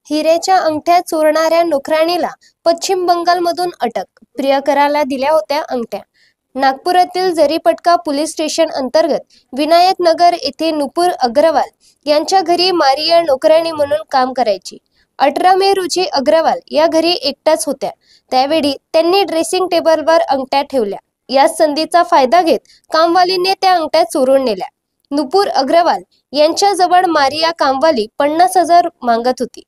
हिरेच्या अंगठ्या चोरणाऱ्या नोकराणीला पश्चिम बंगालमधून अटक. प्रियकराला दिल्या होत्या अंगठ्या. नागपुरातील जरीपटका पोलीस स्टेशन अंतर्गत विनायक नगर येथे नुपूर अग्रवाल यांच्या घरी मारिया नोकराणी म्हणून काम करायची. 18 मे रोजी अग्रवाल या घरी एकटाच होत्या. त्यावेळी त्यांनी ड्रेसिंग टेबलवर अंगठ्या ठेवल्या. या संधीचा फायदा घेत कामवालीने त्या अंगठ्या चोरून नेल्या. नुपूर अग्रवाल यांच्याजवळ मारिया कामवाली 50,000 मागत होती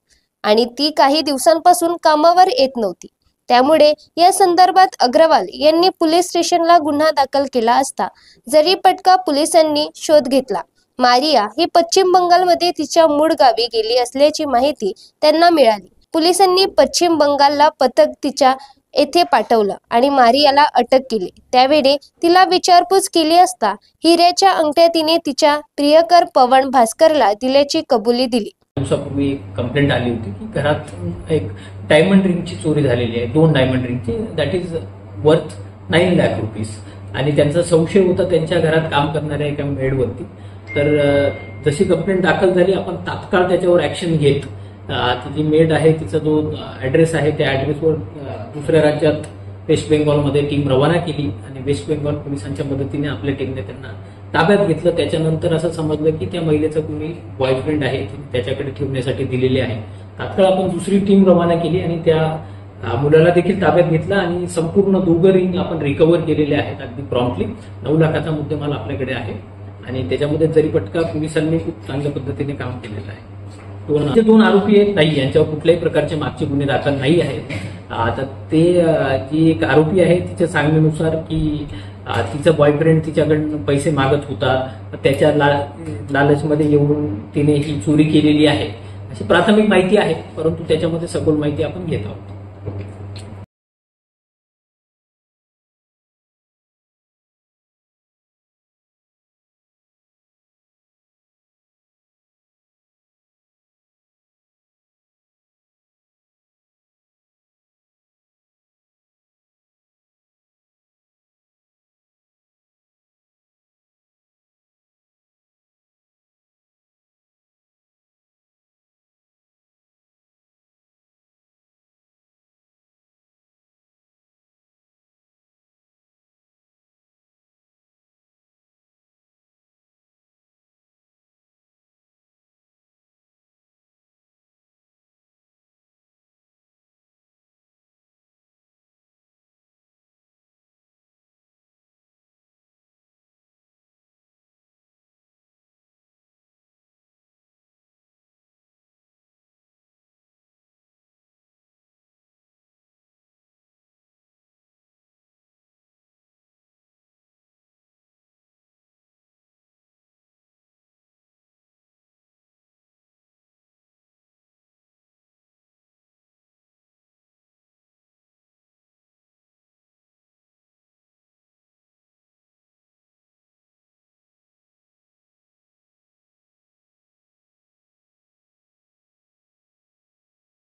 आणि ती काही दिवसांपासून कामावर येत नव्हती. त्यामुळे या संदर्भात अग्रवाल यांनी पोलीस स्टेशनला गुन्हा दाखल केला असता जरीपटका पोलिसांनी शोध घेतला. मारिया ही पश्चिम बंगालमध्ये तिच्या मूळ गावी गेली असल्याची माहिती त्यांना मिळाली. पोलिसांनी पश्चिम बंगालला पथक तिच्या येथे पाठवलं आणि मारियाला अटक केली. त्यावेळी तिला विचारपूस केली असता हिऱ्याच्या अंगठ्या तिने तिच्या प्रियकर पवन भास्करला दिल्याची कबुली दिली. दिवसापूर्वी एक कंप्लेंट आली होती की घरात एक डायमंड रिंगची चोरी झालेली आहे, 2 डायमंड रिंगची, that is worth 9 lakh rupees. आणि त्यांचा संशय होता त्यांच्या घरात काम करणाऱ्या एका मेडवरती. तर जशी कंप्लेंट दाखल झाली आपण तात्काळ त्याच्यावर ऍक्शन घेत ती जी मेड आहे तिचा जो ऍड्रेस आहे त्या ऍड्रेसवर दुसऱ्या राज्यात वेस्ट बेंगॉलमध्ये टीम रवाना केली आणि वेस्ट बेंगॉल पोलिसांच्या मदतीने आपल्या टीमने त्यांना ताब्यात घेतलं. त्याच्यानंतर असं समजलं की त्या महिलेचा कोणी बॉयफ्रेंड आहे, त्याच्याकडे ठेवण्यासाठी दिलेले आहे. तात्काळ आपण दुसरी टीम रवाना केली आणि त्या मुलाला देखील ताब्यात घेतलं आणि संपूर्ण 2 रिंग आपण रिकव्हर केलेले आहेत अगदी प्रॉम्प्टली. 9 लाखाचा मुद्देमाल आपल्याकडे आहे आणि त्याच्यामध्ये जरीपटका पोलिसांनी खूप चांगल्या पद्धतीने काम केलेलं आहे. 2 आरोपी आहेत, नाही यांच्यावर कुठल्याही प्रकारचे मागचे गुन्हे दाखल नाही आहेत. आता ते जी एक आरोपी आहे तिच्या सांगण्यानुसार की तिचा बॉयफ्रेंड तिच्याकडून पैसे मागत होता, त्याच्या लालचमध्ये येऊन तिने ही चोरी केलेली आहे अशी प्राथमिक माहिती आहे, परंतु त्याच्यामध्ये सखोल माहिती आपण घेत आहोत.